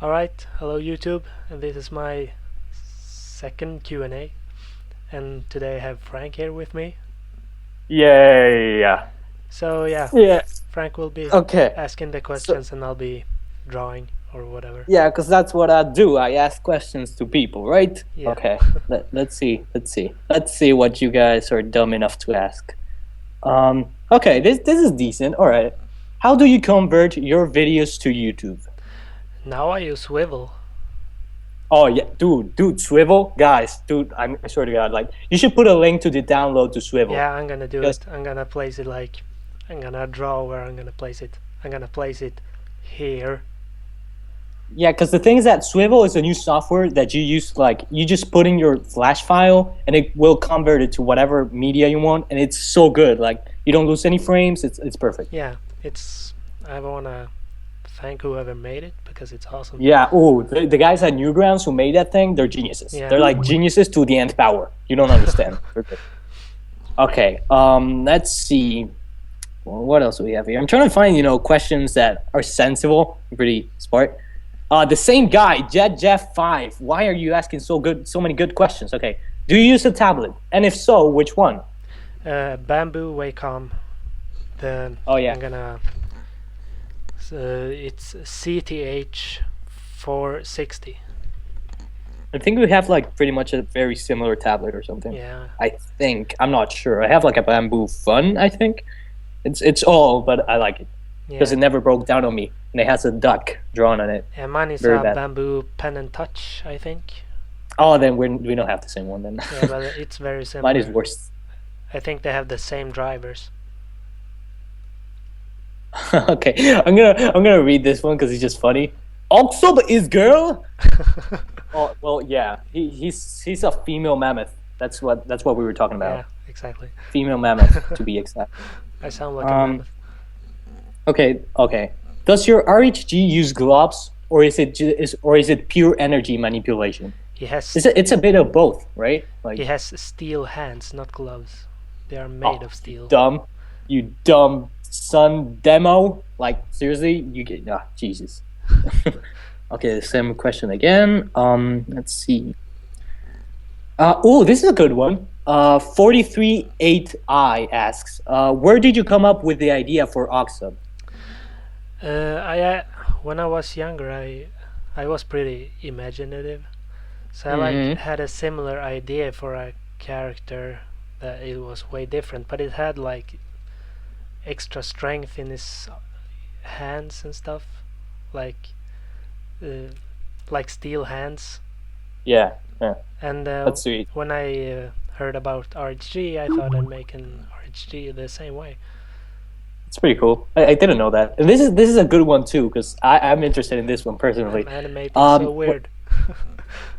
Alright, hello YouTube, and this is my second Q&A, and today I have Frank here with me. Yeah. So yeah, Yeah. Frank will be Okay. asking the So questions and I'll be drawing or whatever. yeah, because that's what I do. I ask questions to people, right? Yeah. Okay. Let's see. Let's see what you guys are dumb enough to ask. Okay. This is decent. All right. How do you convert your videos to YouTube? Now I use Swivel. Oh yeah, dude, Swivel, guys, dude. I swear to God, like you should put a link to the download to Swivel Yeah, I'm gonna do because it. I'm gonna place it like, I'm gonna draw where I'm gonna place it. I'm gonna place it here. yeah, because the thing is that Swivel is a new software that you use, like you just put in your Flash file and it will convert it to whatever media you want, and it's so good. Like you don't lose any frames. It's perfect. Yeah, I wanna thank whoever made it because it's awesome. Yeah. Oh, the guys at Newgrounds who made that thing, they're geniuses. Yeah. They're like geniuses to the nth power. You don't understand. They're good. Okay. Let's see. Well, what else do we have here? I'm trying to find questions that are sensible, pretty smart. The same guy, Jeff5. Why are you asking so many good questions? Okay. Do you use a tablet? And if so, which one? Bamboo Wacom. Then Oh yeah. I'm gonna. It's CTH 460. I think we have like pretty much a very similar tablet or something. Yeah. I think. I'm not sure. I have like a Bamboo Fun, I think. It's all, but I like it because Yeah. it never broke down on me, and it has a duck drawn on it. And mine is Very a bad. Bamboo Pen and Touch, I think. Oh, then we don't have the same one then. Yeah, but it's very Mine is similar. worse. I think they have the same drivers. Okay, I'm gonna read this one because it's just funny. Oxob is girl. Oh well, yeah. He's a female mammoth. That's what we were talking Yeah, about. exactly. Female mammoth to be exact. I sound like a Um. mammoth. Okay. Does your RHG use gloves, or is it pure energy manipulation? He has It's a bit of both, right? Like he has steel hands, not gloves. They are made oh, of steel. you dumb son demo. Like seriously, you get Jesus. Okay, the same question again. Let's see. Oh, this is a good one. 438i asks, where did you come up with the idea for Oxob? I when I was younger, I was pretty imaginative, so I like Mm-hmm. had a similar idea for a character that it was way different, but it had like extra strength in his hands and stuff, like uh, like steel hands. Yeah, And that's sweet. when I heard about RHG, I thought I'd make an RHG the same way. It's pretty cool. I didn't know that, and this is a good one too because I'm interested in this one personally. I'm animating so What? weird.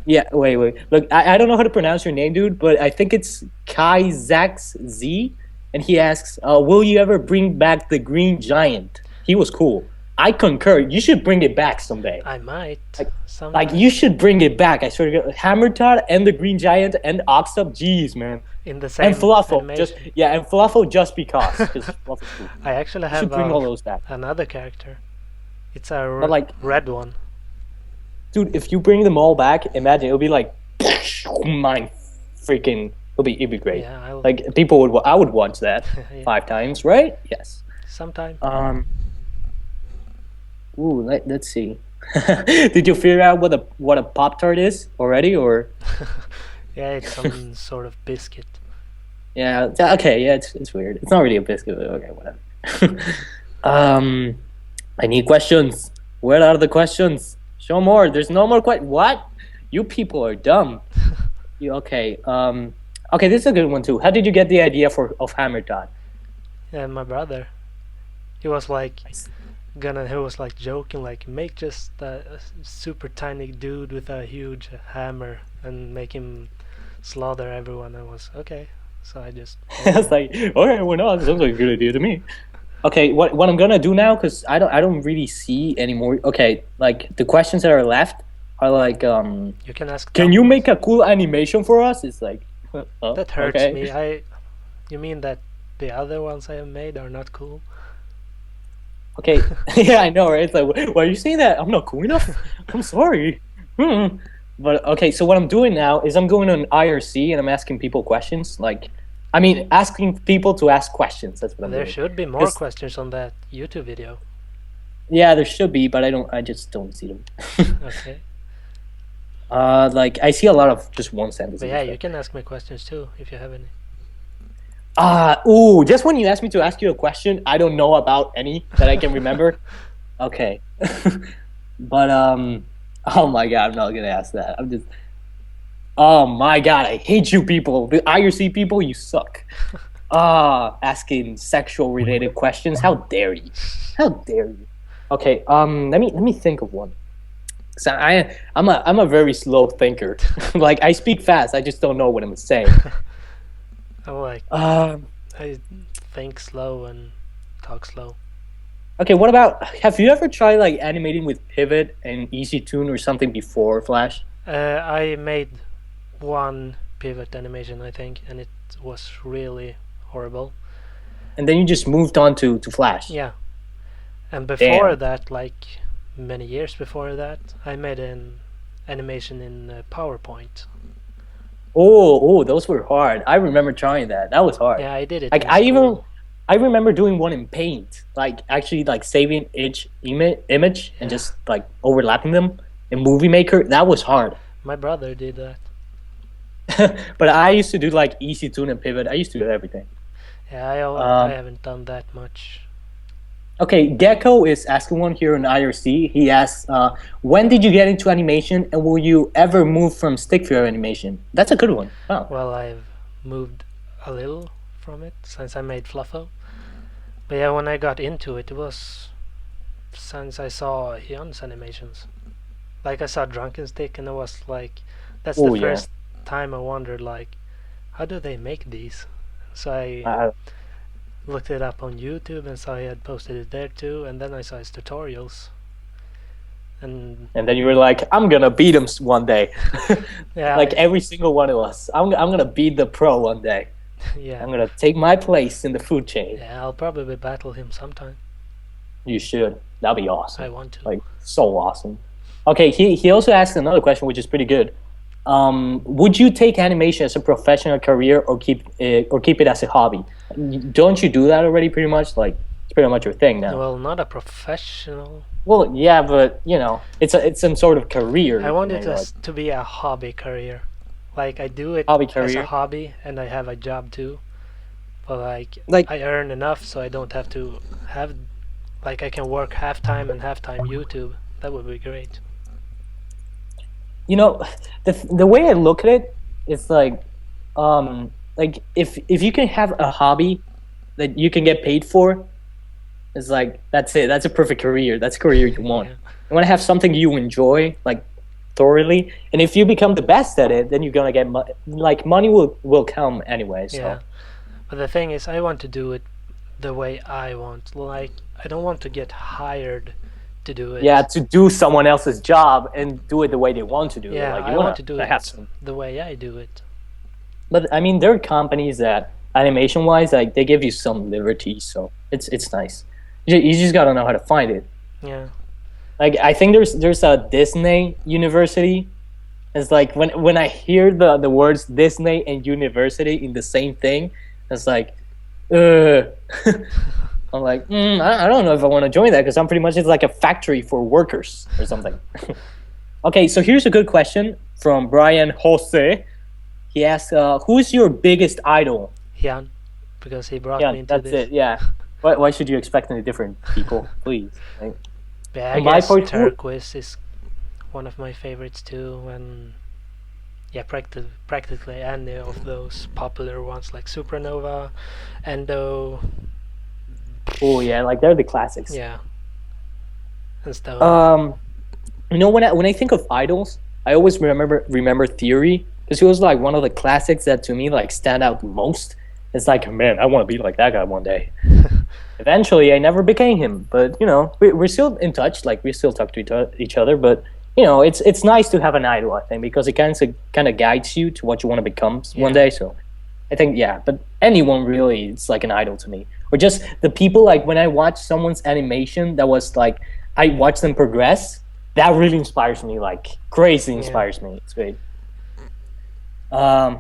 Yeah, wait. Look, I don't know how to pronounce your name, dude, but I think it's Kai Zax Z, and he asks, "Will you ever bring back the Green Giant? He was cool. I concur. You should bring it back someday. I might Like sometime you should bring it back. I swear to God, Hammer Todd and the Green Giant and Oxup. Jeez, man. in the And same Falafel, animation. and Falafel just because Falafel's cool. I actually You should have bring all those back. another character. It's a But like, red one. dude, if you bring them all back, imagine it'll be like, mine, freaking, it'll be great. Yeah, I'll Like I would watch that yeah, 5 times, right? Yes. sometime. Let's see. Did you figure out what a Pop Tart is already, or Yeah, it's some sort of biscuit. yeah? Okay, yeah, it's weird. It's not really a biscuit. But okay, whatever. um, I need questions. Where are the questions? Show more. There's no more What? You people are dumb. You okay? Okay, this is a good one too. How did you get the idea of Hammer Dot? And my brother, he was like he was like joking, like make just a super tiny dude with a huge hammer and make him slaughter everyone. I was okay, so I just I was like, okay, why not? Sounds like a good idea to me. Okay, what I'm gonna do now, because I don't really see anymore. Okay, like the questions that are left are like, you can ask. can you make a cool animation for us? It's like, That hurts okay. me. You mean that the other ones I have made are not cool? Okay, yeah, I know, right? It's like, why are you saying that? I'm not cool enough. I'm sorry. Hmm. But okay, so what I'm doing now is I'm going on IRC and I'm asking people questions. Like, I mean, asking people to ask questions. That's what I'm There doing. should be more Because questions on that YouTube video. yeah, there should be, but I don't. I just don't see them. Okay. Like I see a lot of just one But sentences. yeah, you But can ask me questions too if you have any. ooh, just when you asked me to ask you a question, I don't know about any that I can remember. Okay, but oh my god, I'm not gonna ask that. I'm just. Oh my god, I hate you people. The IRC people, you suck. Asking sexual related questions. How dare you? How dare you? Okay, let me think of one. So I'm a very slow thinker. Like I speak fast, I just don't know what I'm saying. I'm like, Um I think slow and talk slow. okay, what about have you ever tried like animating with Pivot and Easy Tune or something before Flash? I made one pivot animation, I think, and it was really horrible. And then you just moved on to Flash. Yeah, and before Damn. that, like many years before that, I made an animation in PowerPoint. Oh, those were hard. I remember trying that. That was hard. Yeah, I did it Like in school. I remember doing one in Paint, like actually like saving each image and Yeah, just like overlapping them in Movie Maker. That was hard. my brother did that. But I used to do like Easy Tune and Pivot. I used to do everything. Yeah, I Um, haven't done that much. okay, Gecko is asking one here in IRC. He asks, when did you get into animation, and will you ever move from stick figure animation? That's a good one. Wow. Well, I've moved a little from it since I made Fluffo. But yeah, when I got into it, it was since I saw Hyun's animations. Like I saw Drunken Stick, and I was like, that's the Oh yeah. first time I wondered like, how do they make these? So I Uh, looked it up on YouTube and saw he had posted it there too, and then I saw his tutorials. And and then you were like, I'm gonna beat him one day. yeah, Like every single one of us. I'm gonna beat the pro one day. yeah, I'm gonna take my place in the food chain. yeah. I'll probably battle him sometime. You should. That'd be awesome. I want to. Like so awesome. Okay, he also asked another question, which is pretty good. Would you take animation as a professional career or keep it as a hobby? Don't you do that already? Pretty much, like it's pretty much your thing now. Well, not a professional. Well, yeah, but you know, it's some sort of career. I want You it know, like, to be a hobby career. Like I do it hobby as a career. hobby, and I have a job too. But like Like I earn enough, so I don't have to have like I can work half time and half time YouTube. That would be great. you know, the way I look at it, it's like if you can have a hobby that you can get paid for, it's like that's it. That's a perfect career. That's a career you want. Yeah. You want to have something you enjoy, like thoroughly, and if you become the best at it, then you're gonna get like money will come anyway. So Yeah. But the thing is, I want to do it the way I want. Like I don't want to get hired to do it. yeah, to do someone else's job and do it the way they want to do it. Yeah, Like you I want to want do to have it some. the way I do it. But I mean, there are companies that animation wise, like they give you some liberty, so it's nice. You just gotta know how to find it. Yeah. Like I think there's a Disney university. It's like when I hear the words Disney and university in the same thing, it's like, I'm like, I don't know if I want to join that because I'm pretty much it's like a factory for workers or something. Okay, so here's a good question from Brian Jose. He asks, "Who's your biggest idol?" Hyun, because he brought Yeah, me into that's this. it. Yeah. Why should you expect any different people, please? Like, Yeah, I on my guess part, Turquoise is one of my favorites too, and yeah, practically any of those popular ones like Supernova, Endo, oh yeah, like they're the classics. yeah, and Stone. Um, you know, when I think of idols, I always remember Theory because he was like one of the classics that to me like stand out the most. It's like, man, I want to be like that guy one day. Eventually, I never became him, but you know, we're still in touch. Like we still talk to each other, but you know, it's nice to have an idol, I think, because it kind of guides you to what you want to become one Yeah. day. So I think yeah, but anyone really, it's like an idol to me. Or just the people like when I watch someone's animation that was like I watch them progress, that really inspires me, like crazy Yeah. inspires me. It's great. Um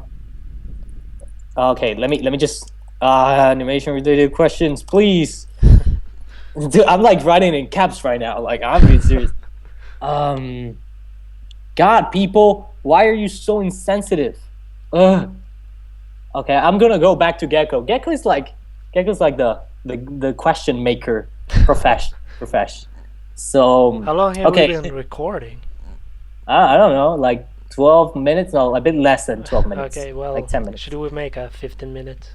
okay, let me just animation related questions, please. Dude, I'm like writing in caps right now. Like I'm being serious. Um God, people, why are you so insensitive? Ugh. Okay, I'm gonna go back to Gecko. Gecko's like the question maker profesh. So How long have we okay, been recording? I don't know, like 12 minutes, no, a bit less than 12 minutes, Okay, like well, 10 minutes. should we make a 15-minute?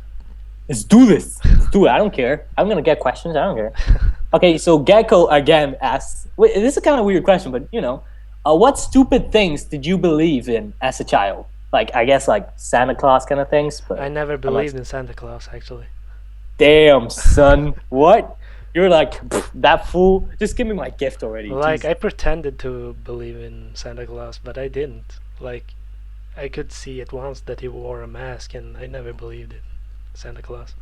Let's do this. Let's do it. I don't care. I'm gonna get questions. I don't care. Okay, so Gecko again asks. Wait, this is a kind of weird question, but what stupid things did you believe in as a child? Like I guess like Santa Claus kind of things, I but never I'm like, believed in Santa Claus, actually. damn, son, what? You're like that fool. Just give me my gift already. Like, Jeez. I pretended to believe in Santa Claus, but I didn't. Like, I could see at once that he wore a mask, and I never believed in Santa Claus.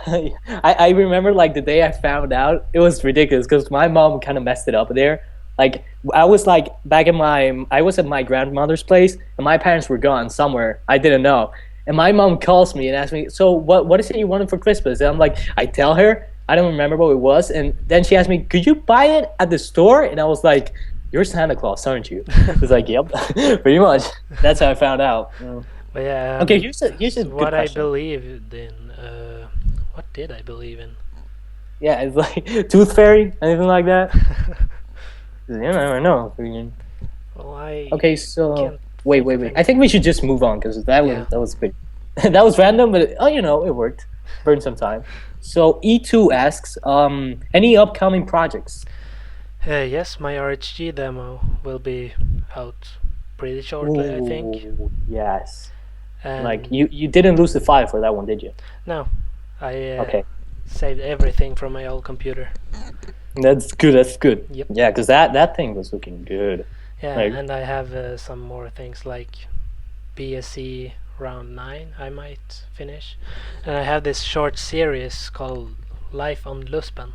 I remember like the day I found out, it was ridiculous because my mom kind of messed it up there. Like I was like back in I was at my grandmother's place and my parents were gone somewhere. I didn't know. And my mom calls me and asks me, "So what is it you wanted for Christmas?" And I'm like, I tell her, I don't remember what it was. And then she asked me, "Could you buy it at the store?" And I was like, "You're Santa Claus, aren't you?" It's like, "Yep." Pretty much. That's how I found out. But yeah, Okay, here's a good what I question. believed in. What did I believe in? Yeah, it's like Tooth Fairy, anything like that. You never know. Well, I Okay, so can't think of wait. I think anything. we should just move on because that Yeah. was pretty. That was random, but it worked. Burned some time. So E2 asks, any upcoming projects? Yes, my RHG demo will be out pretty shortly, I think. Ooh, yes. Like And you didn't lose the file for that one, did you? no, I Okay, saved everything from my old computer. that's good. That's good. Yep. Yeah, because that thing was looking good. Yeah, Like, and I have some more things like BSc round 9 I might finish. And I have this short series called Life on Luspan.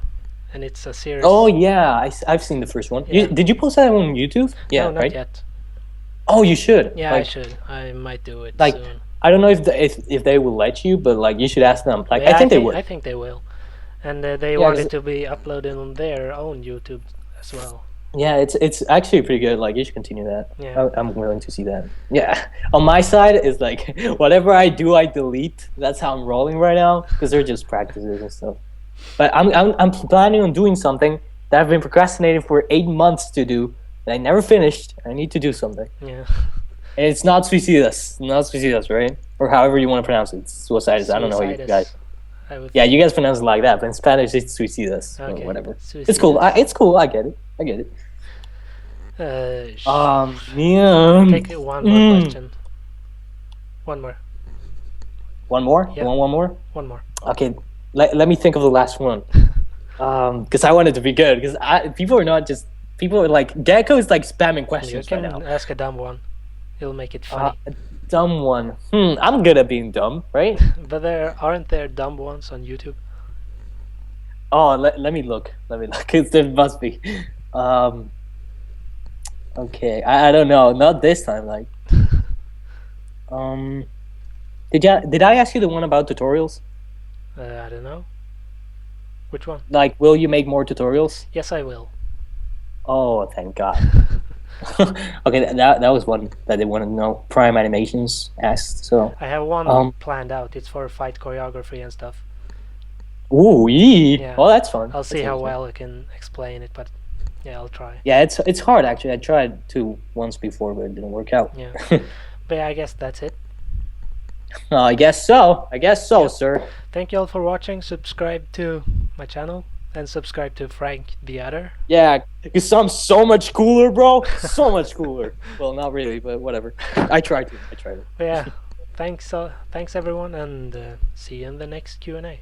And it's a oh series. yeah, I've seen the first one. Yeah. Did you post that on YouTube? No, Yeah, not right. yet. Oh, you should. Yeah, I should. I might do it Like soon. I don't know if they will let you, but like you should ask them. Like I Yeah, think they would. I think they will. And they Yeah, want 'cause- it to be uploaded on their own YouTube as well. yeah, it's actually pretty good. Like you should continue that. Yeah. I'm willing to see that. Yeah, on my side is like whatever I do, I delete. That's how I'm rolling right now because they're just practices and stuff. But I'm planning on doing something that I've been procrastinating for 8 months to do that I never finished. I need to do something. Yeah. And it's not suicidas, right? Or however you want to pronounce it. It's suicidas. I don't know you guys. Suicidas. I would Yeah, think. you guys pronounce it like that, but in Spanish it's suicidas or Okay. whatever. It's cool. Suicidas. It's cool. I get it. I get it. Yeah. Take one more question. One more. One more? Yeah. You want one more? One more. Okay. Let me think of the last one. Because I want it to be good. Because people are like Gecko is like spamming You questions right can now. ask a dumb one. It'll make it funny. A dumb one. I'm good at being dumb, right? But aren't there dumb ones on YouTube? Oh, let me look. Let me look. 'Cause there must be. Okay. I don't know. Not this time. Like. Um. Did I ask you the one about tutorials? I don't know. Which one? Like, will you make more tutorials? Yes, I will. Oh, thank God. Okay, that was one that they wanted to know. Prime Animations asked. So, I have one um, planned out. It's for fight choreography and stuff. ooh, yee. Yeah. Oh, that's fun. I'll see That's how interesting. well I can explain it, but yeah, I'll try. Yeah, it's hard actually. I tried to once before, but it didn't work out. Yeah. But yeah, I guess that's it. I guess so. I guess so, sir. Thank you all for watching. Subscribe to my channel and subscribe to Frank the Other. Yeah, because I'm so much cooler, bro. So much cooler. Well, not really, but whatever. I tried to. But yeah, thanks everyone, and see you in the next Q&A.